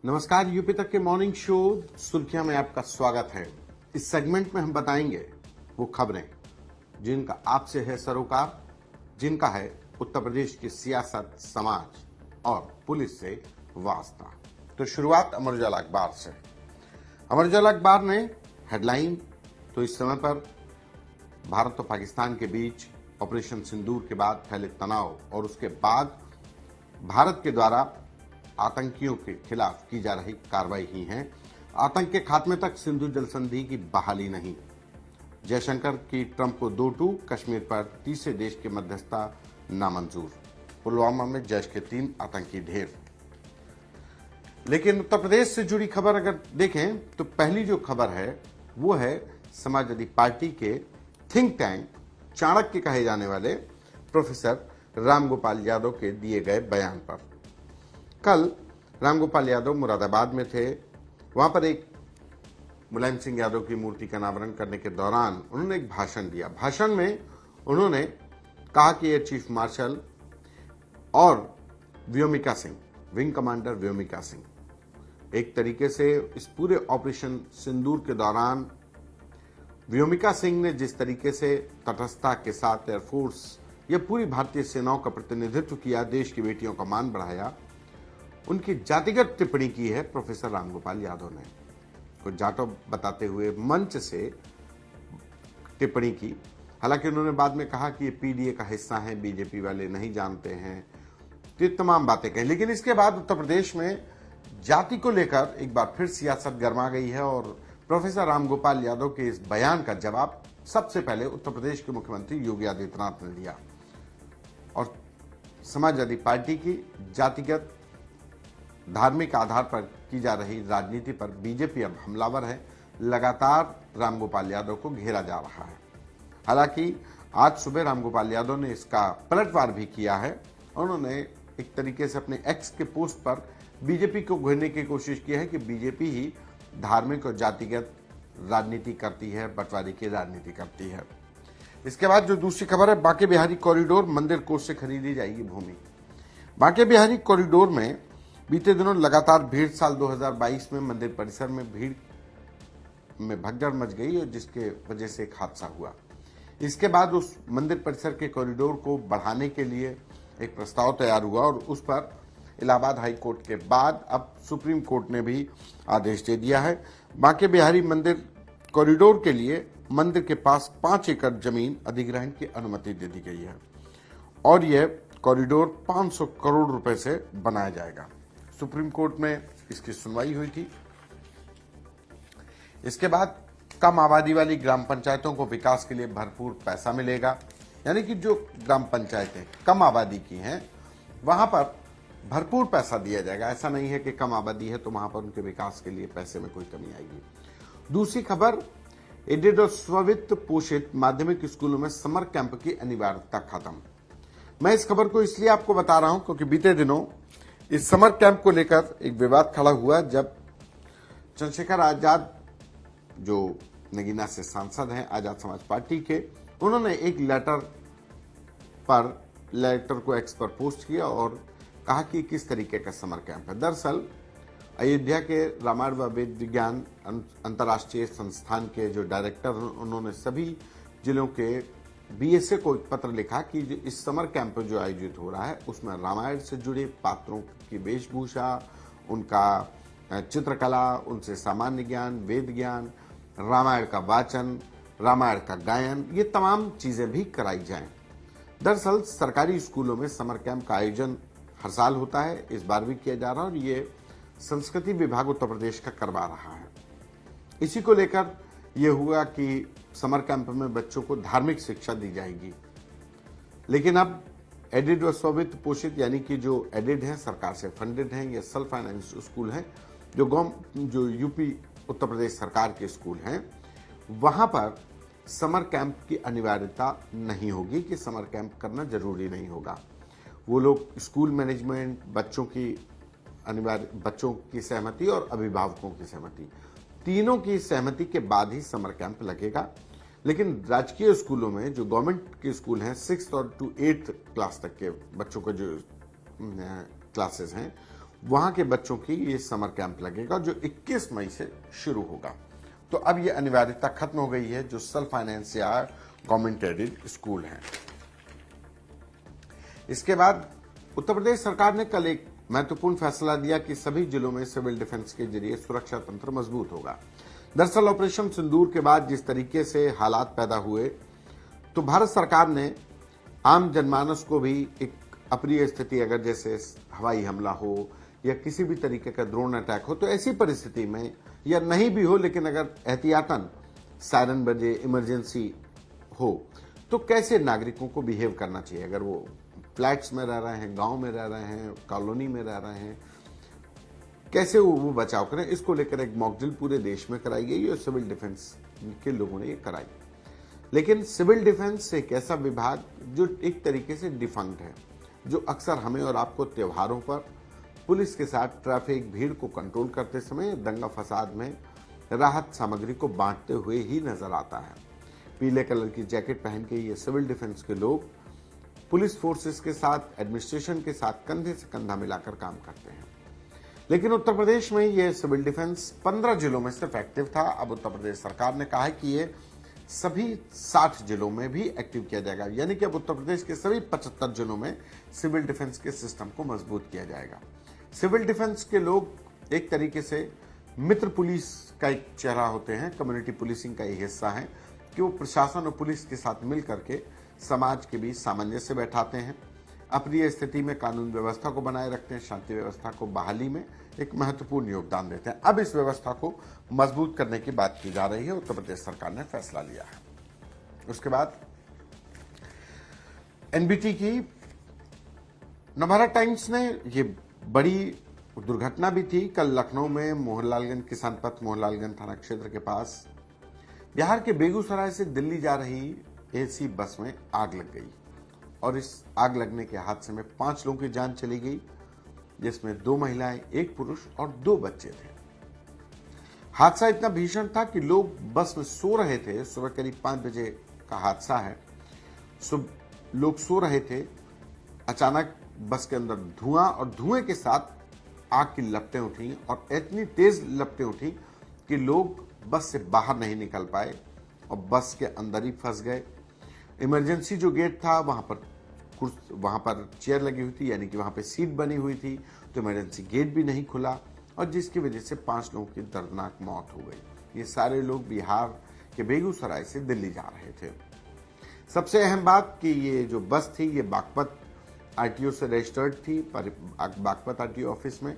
नमस्कार, यूपी तक के मॉर्निंग शो सुर्खियां में आपका स्वागत है। इस सेगमेंट में हम बताएंगे वो खबरें जिनका आपसे है सरोकार, जिनका है उत्तर प्रदेश की सियासत, समाज और पुलिस से वास्ता। तो शुरुआत अमर उजाला अखबार से। अमर उजाला अखबार ने हेडलाइन तो इस समय पर भारत और पाकिस्तान के बीच ऑपरेशन सिंदूर के बाद फैले तनाव और उसके बाद भारत के द्वारा आतंकियों के खिलाफ की जा रही कार्रवाई ही है। आतंक के खात्मे तक सिंधु जल संधि की बहाली नहीं। जयशंकर की ट्रंप को 2-2, कश्मीर पर तीसरे देश की मध्यस्थता नामंजूर। पुलवामा में जैश के 3 आतंकी ढेर। लेकिन उत्तर प्रदेश से जुड़ी खबर अगर देखें तो पहली जो खबर है वो है समाजवादी पार्टी के थिंक टैंक चाणक्य कहे जाने वाले प्रोफेसर रामगोपाल यादव के दिए गए बयान पर। कल रामगोपाल यादव मुरादाबाद में थे। वहां पर एक मुलायम सिंह यादव की मूर्ति का अनावरण करने के दौरान उन्होंने एक भाषण दिया। भाषण में उन्होंने कहा कि एयर चीफ मार्शल और व्योमिका सिंह, विंग कमांडर व्योमिका सिंह, एक तरीके से इस पूरे ऑपरेशन सिंदूर के दौरान व्योमिका सिंह ने जिस तरीके से तटस्थता के साथ एयरफोर्स या पूरी भारतीय सेनाओं का प्रतिनिधित्व किया, देश की बेटियों का मान बढ़ाया, उनकी जातिगत टिप्पणी की है प्रोफेसर रामगोपाल यादव ने। को जाटो बताते हुए मंच से टिप्पणी की। हालांकि उन्होंने बाद में कहा कि ये पीडीए का हिस्सा है, बीजेपी वाले नहीं जानते हैं, तो ये तमाम बातें कही। लेकिन इसके बाद उत्तर प्रदेश में जाति को लेकर एक बार फिर सियासत गर्मा गई है और प्रोफेसर रामगोपाल यादव के इस बयान का जवाब सबसे पहले उत्तर प्रदेश के मुख्यमंत्री योगी आदित्यनाथ ने दिया और समाजवादी पार्टी की जातिगत धार्मिक आधार पर की जा रही राजनीति पर बीजेपी अब हमलावर है। लगातार रामगोपाल यादव को घेरा जा रहा है। हालांकि आज सुबह रामगोपाल यादव ने इसका पलटवार भी किया है। उन्होंने एक तरीके से अपने एक्स के पोस्ट पर बीजेपी को घेरने की कोशिश की है कि बीजेपी ही धार्मिक और जातिगत राजनीति करती है, बंटवारे की राजनीति करती है। इसके बाद जो दूसरी खबर है, बांके बिहारी कॉरिडोर, मंदिर कोष से खरीदी जाएगी भूमि। बांके बिहारी कॉरिडोर में बीते दिनों लगातार भीड़, साल 2022 में मंदिर परिसर में भीड़ में भगदड़ मच गई और जिसके वजह से एक हादसा हुआ। इसके बाद उस मंदिर परिसर के कॉरिडोर को बढ़ाने के लिए एक प्रस्ताव तैयार हुआ और उस पर इलाहाबाद हाई कोर्ट के बाद अब सुप्रीम कोर्ट ने भी आदेश दे दिया है। बांके बिहारी मंदिर कॉरिडोर के लिए मंदिर के पास 5 एकड़ जमीन अधिग्रहण की अनुमति दे दी गई है और यह कॉरिडोर 500 करोड़ रुपए से बनाया जाएगा। सुप्रीम कोर्ट में इसकी सुनवाई हुई थी। इसके बाद कम आबादी वाली ग्राम पंचायतों को विकास के लिए भरपूर पैसा मिलेगा। यानी कि जो ग्राम पंचायतें कम आबादी की हैं वहां पर भरपूर पैसा दिया जाएगा। ऐसा नहीं है कि कम आबादी है तो वहां पर उनके विकास के लिए पैसे में कोई कमी आएगी। दूसरी खबर, एडेड और स्ववित्त पोषित माध्यमिक स्कूलों में समर कैंप की अनिवार्यता खत्म। मैं इस खबर को इसलिए आपको बता रहा हूं क्योंकि बीते दिनों इस समर कैंप को लेकर एक विवाद खड़ा हुआ जब चंद्रशेखर आजाद, जो नगीना से सांसद हैं आजाद समाज पार्टी के, उन्होंने एक लेटर को एक्स पर पोस्ट किया और कहा कि किस तरीके का समर कैंप है। दरअसल अयोध्या के रामायण व वेद विज्ञान अंतर्राष्ट्रीय संस्थान के जो डायरेक्टर, उन्होंने सभी जिलों के बीएसए को एक पत्र लिखा कि इस समर कैंप जो आयोजित हो रहा है उसमें रामायण से जुड़े पात्रों की वेशभूषा, उनका चित्रकला, उनसे सामान्य ज्ञान, वेद ज्ञान, रामायण का वाचन, रामायण का गायन, ये तमाम चीजें भी कराई जाएं। दरअसल सरकारी स्कूलों में समर कैंप का आयोजन हर साल होता है, इस बार भी किया जा रहा है और ये संस्कृति विभाग उत्तर प्रदेश का करवा रहा है। इसी को लेकर यह हुआ कि समर कैंप में बच्चों को धार्मिक शिक्षा दी जाएगी। लेकिन अब एडेड व स्ववित्त पोषित, यानी कि जो एडेड हैं, सरकार से फंडेड हैं या सेल्फ फाइनेंस स्कूल हैं, जो यूपी उत्तर प्रदेश सरकार के स्कूल हैं, वहां पर समर कैंप की अनिवार्यता नहीं होगी कि समर कैंप करना जरूरी नहीं होगा। वो लोग स्कूल मैनेजमेंट, बच्चों की सहमति और अभिभावकों की सहमति, तीनों की सहमति के बाद ही समर कैंप लगेगा। लेकिन राजकीय स्कूलों में, जो गवर्नमेंट के स्कूल हैं, 6th और to 8th क्लास तक के बच्चों के जो क्लासेस हैं, वहां के बच्चों की ये समर कैंप लगेगा जो 21 मई से शुरू होगा। तो अब ये अनिवार्यता खत्म हो गई है जो सेल्फ फाइनेंस या गवर्नमेंट एडेड स्कूल हैं। इसके बाद उत्तर प्रदेश सरकार ने कल एक महत्वपूर्ण फैसला दिया कि सभी जिलों में सिविल डिफेंस के जरिए सुरक्षा तंत्र मजबूत होगा। दरअसल ऑपरेशन सिंदूर के बाद जिस तरीके से हालात पैदा हुए तो भारत सरकार ने आम जनमानस को भी एक अप्रिय स्थिति, अगर जैसे हवाई हमला हो या किसी भी तरीके का ड्रोन अटैक हो, तो ऐसी परिस्थिति में या नहीं भी हो लेकिन अगर एहतियातन सायरन बजे, इमरजेंसी हो तो कैसे नागरिकों को बिहेव करना चाहिए। अगर वो फ्लैट्स में रह रहे हैं, गांव में रह रहे हैं, कॉलोनी में रह रहे हैं, कैसे वो बचाव करें, इसको लेकर एक मॉक ड्रिल पूरे देश में कराई गई और सिविल डिफेंस के लोगों ने ये कराई। लेकिन सिविल डिफेंस एक ऐसा विभाग जो एक तरीके से डिफंक्ट है, जो अक्सर हमें और आपको त्योहारों पर पुलिस के साथ ट्रैफिक भीड़ को कंट्रोल करते समय दंगा फसाद में राहत सामग्री को बांटते हुए ही नजर आता है। पीले कलर की जैकेट पहन के ये सिविल डिफेंस के लोग पुलिस फोर्सेस के साथ, एडमिनिस्ट्रेशन के साथ कंधे से कंधा मिलाकर काम करते हैं। लेकिन उत्तर प्रदेश में ये सिविल डिफेंस 15 जिलों में सिर्फ एक्टिव था। अब उत्तर प्रदेश सरकार ने कहा है कि ये सभी 60 जिलों में भी एक्टिव किया जाएगा, यानी कि अब उत्तर प्रदेश के सभी 75 जिलों में सिविल डिफेंस के सिस्टम को मजबूत किया जाएगा। सिविल डिफेंस के लोग एक तरीके से मित्र पुलिस का एक चेहरा होते हैं, कम्युनिटी पुलिसिंग का ये हिस्सा है कि वो प्रशासन और पुलिस के साथ मिल करके समाज के बीच सामंजस्य बैठाते हैं, अप्रिय स्थिति में कानून व्यवस्था को बनाए रखते हैं, शांति व्यवस्था को बहाली में एक महत्वपूर्ण योगदान देते हैं। अब इस व्यवस्था को मजबूत करने की बात की जा रही है, उत्तर प्रदेश सरकार ने फैसला लिया है। उसके बाद एनबीटी की नवभारत टाइम्स ने ये बड़ी दुर्घटना भी थी। कल लखनऊ में मोहनलालगंज किसान पथ मोहनलालगंज थाना क्षेत्र के पास बिहार के बेगूसराय से दिल्ली जा रही एसी बस में आग लग गई और इस आग लगने के हादसे में 5 लोगों की जान चली गई, जिसमें 2 महिलाएं, 1 पुरुष और 2 बच्चे थे। हादसा इतना भीषण था कि लोग बस में सो रहे थे। सुबह करीब 5 बजे का हादसा है। लोग सो रहे थे, अचानक बस के अंदर धुआं और धुएं के साथ आग की लपटें उठी और इतनी तेज लपटें उठी कि लोग बस से बाहर नहीं निकल पाए और बस के अंदर ही फंस गए। इमरजेंसी जो गेट था वहां पर चेयर लगी हुई थी, यानी कि वहां पे सीट बनी हुई थी, तो इमरजेंसी गेट भी नहीं खुला और जिसकी वजह से 5 लोगों की दर्दनाक मौत हो गई। ये सारे लोग बिहार के बेगूसराय से दिल्ली जा रहे थे। सबसे अहम बात कि ये जो बस थी ये बागपत आरटीओ से रजिस्टर्ड थी, बागपत आरटीओ ऑफिस में,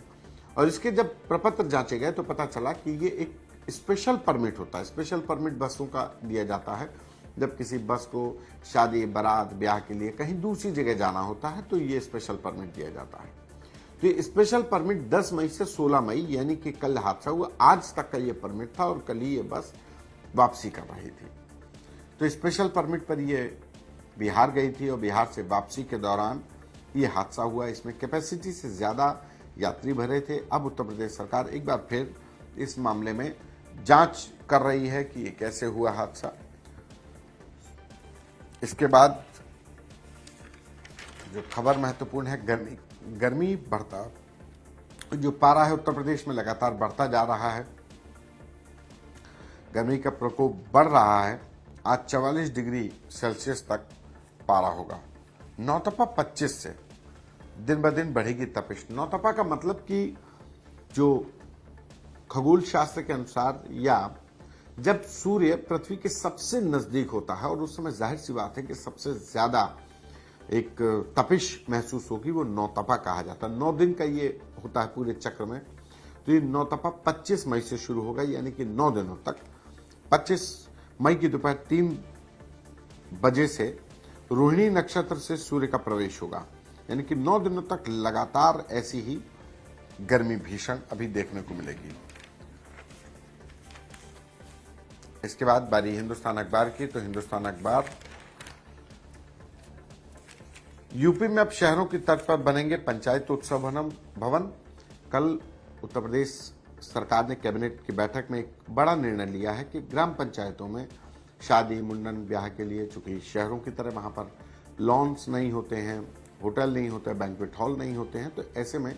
और इसके जब प्रपत्र जांचे गए तो पता चला कि ये एक स्पेशल परमिट होता है। स्पेशल परमिट बसों का दिया जाता है जब किसी बस को शादी, बारात, ब्याह के लिए कहीं दूसरी जगह जाना होता है तो ये स्पेशल परमिट दिया जाता है। तो ये स्पेशल परमिट 10 मई से 16 मई यानी कि कल हादसा हुआ, आज तक का ये परमिट था और कल ही ये बस वापसी कर रही थी। तो स्पेशल परमिट पर ये बिहार गई थी और बिहार से वापसी के दौरान ये हादसा हुआ। इसमें कैपेसिटी से ज्यादा यात्री भरे थे। अब उत्तर प्रदेश सरकार एक बार फिर इस मामले में जांच कर रही है कि ये कैसे हुआ हादसा। इसके बाद जो खबर महत्वपूर्ण है, गर्मी बढ़ता जो पारा है उत्तर प्रदेश में लगातार बढ़ता जा रहा है। गर्मी का प्रकोप बढ़ रहा है। आज 44 डिग्री सेल्सियस तक पारा होगा। नौतपा 25 से दिन ब दिन बढ़ेगी तपिश। नौतपा का मतलब कि जो खगोल शास्त्र के अनुसार या जब सूर्य पृथ्वी के सबसे नजदीक होता है और उस समय जाहिर सी बात है कि सबसे ज्यादा एक तपिश महसूस होगी, वो नौतपा कहा जाता है। 9 दिन का ये होता है पूरे चक्र में। तो ये नौतपा 25 मई से शुरू होगा, यानी कि 9 दिनों तक। 25 मई की दोपहर 3 बजे से रोहिणी नक्षत्र से सूर्य का प्रवेश होगा, यानी कि 9 दिनों तक लगातार ऐसी ही गर्मी भीषण अभी देखने को मिलेगी। इसके बाद बारी हिंदुस्तान अखबार की। तो हिंदुस्तान अखबार, यूपी में अब शहरों की तर्ज पर बनेंगे पंचायत उत्सव भवन। कल उत्तर प्रदेश सरकार ने कैबिनेट की बैठक में एक बड़ा निर्णय लिया है कि ग्राम पंचायतों में शादी, मुंडन, ब्याह के लिए, चूंकि शहरों की तरह वहां पर लॉन्स नहीं होते हैं, होटल नहीं होता है, बैंक्वेट हॉल नहीं होते हैं, तो ऐसे में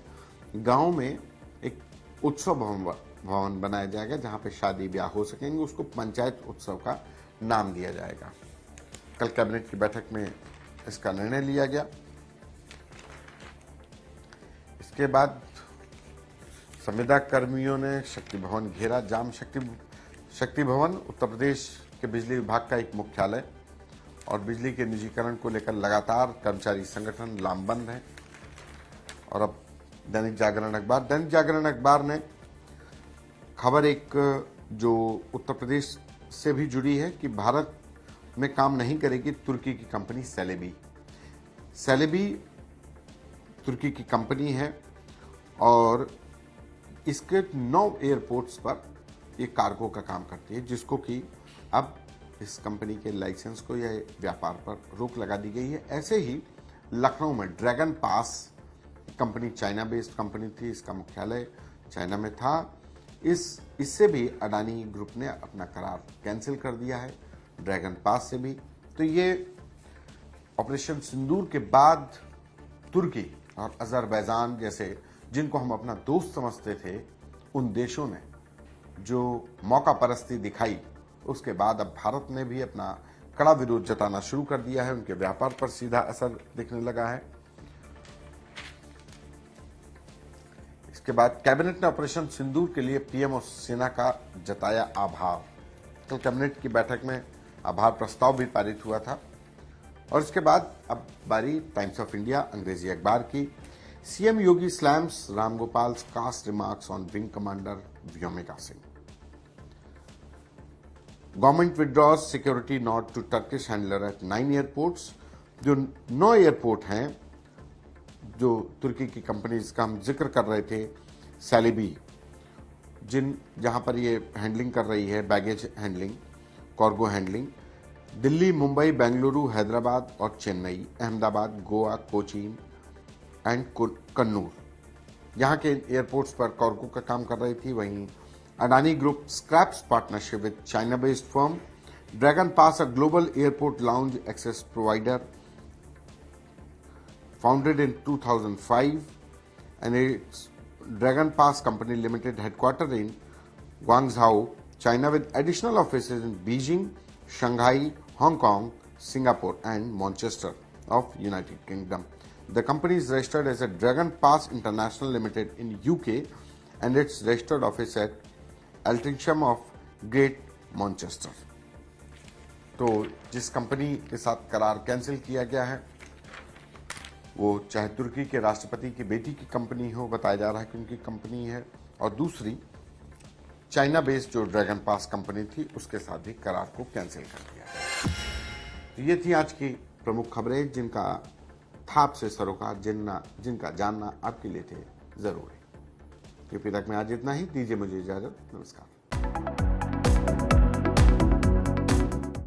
गांव में एक उत्सव भवन बनाया जाएगा जहां पे शादी ब्याह हो सकेंगे। उसको पंचायत उत्सव का नाम दिया जाएगा। कल कैबिनेट की बैठक में इसका निर्णय लिया गया। इसके बाद संविदा कर्मियों ने शक्ति भवन घेरा। जाम शक्ति भवन उत्तर प्रदेश के बिजली विभाग का एक मुख्यालय और बिजली के निजीकरण को लेकर लगातार कर्मचारी संगठन लामबंद है। और अब दैनिक जागरण अखबार ने खबर एक जो उत्तर प्रदेश से भी जुड़ी है कि भारत में काम नहीं करेगी तुर्की की कंपनी सेलेबी। सेलेबी तुर्की की कंपनी है और इसके 9 एयरपोर्ट्स पर ये कार्गो का काम करती है, जिसको कि अब इस कंपनी के लाइसेंस को या व्यापार पर रोक लगा दी गई है। ऐसे ही लखनऊ में ड्रैगन पास कंपनी चाइना बेस्ड कंपनी थी, इसका मुख्यालय चाइना में था। इससे भी अडानी ग्रुप ने अपना करार कैंसिल कर दिया है, ड्रैगन पास से भी। तो ये ऑपरेशन सिंदूर के बाद तुर्की और अजरबैजान जैसे जिनको हम अपना दोस्त समझते थे, उन देशों ने जो मौका परस्ती दिखाई, उसके बाद अब भारत ने भी अपना कड़ा विरोध जताना शुरू कर दिया है। उनके व्यापार पर सीधा असर दिखने लगा है। इसके बाद कैबिनेट ने ऑपरेशन सिंदूर के लिए पीएम और सेना का जताया आभार। कल कैबिनेट की बैठक में आभार प्रस्ताव भी पारित हुआ था। और इसके बाद अब बारी टाइम्स ऑफ इंडिया अंग्रेजी अखबार की। CM Yogi slams Ramgopal's caste remarks on wing commander Vyomika Singh. Government withdraws security nod to Turkish handler at 9 airports. जो 9 एयरपोर्ट हैं जो तुर्की की कंपनीज का हम जिक्र कर रहे थे, सेलेबी, जहां पर ये हैंडलिंग कर रही है, baggage handling, cargo handling, Delhi, Mumbai, Bengaluru, Hyderabad और चेन्नई, अहमदाबाद, गोवा, कोचीन एंड कन्नूर, यहाँ के एयरपोर्ट्स पर कार्गो का काम कर रही थी। वहीं Adani group scraps partnership with China based firm. Dragon pass, a global airport lounge access provider founded in 2005, and its Dragon Pass Company Limited headquartered in Guangzhou, China, with additional offices in Beijing, Shanghai, Hong Kong, Singapore and Manchester of United Kingdom. The company is registered as a Dragon Pass International Limited in UK and its registered office at Altrincham of Great Manchester. तो जिस company के साथ करार cancel किया गया है वो चाहे तुर्की के राष्ट्रपति की बेटी की कंपनी हो, बताया जा रहा है कि उनकी कंपनी है, और दूसरी चाइना बेस्ड जो ड्रैगन पास कंपनी थी उसके साथ भी करार को कैंसिल कर दिया है। तो ये थी आज की प्रमुख खबरें जिनका था आपसे सरोकार, जिनका जानना आपके लिए थे जरूरी। यूपी तक में आज इतना ही। दीजिए मुझे इजाजत। नमस्कार।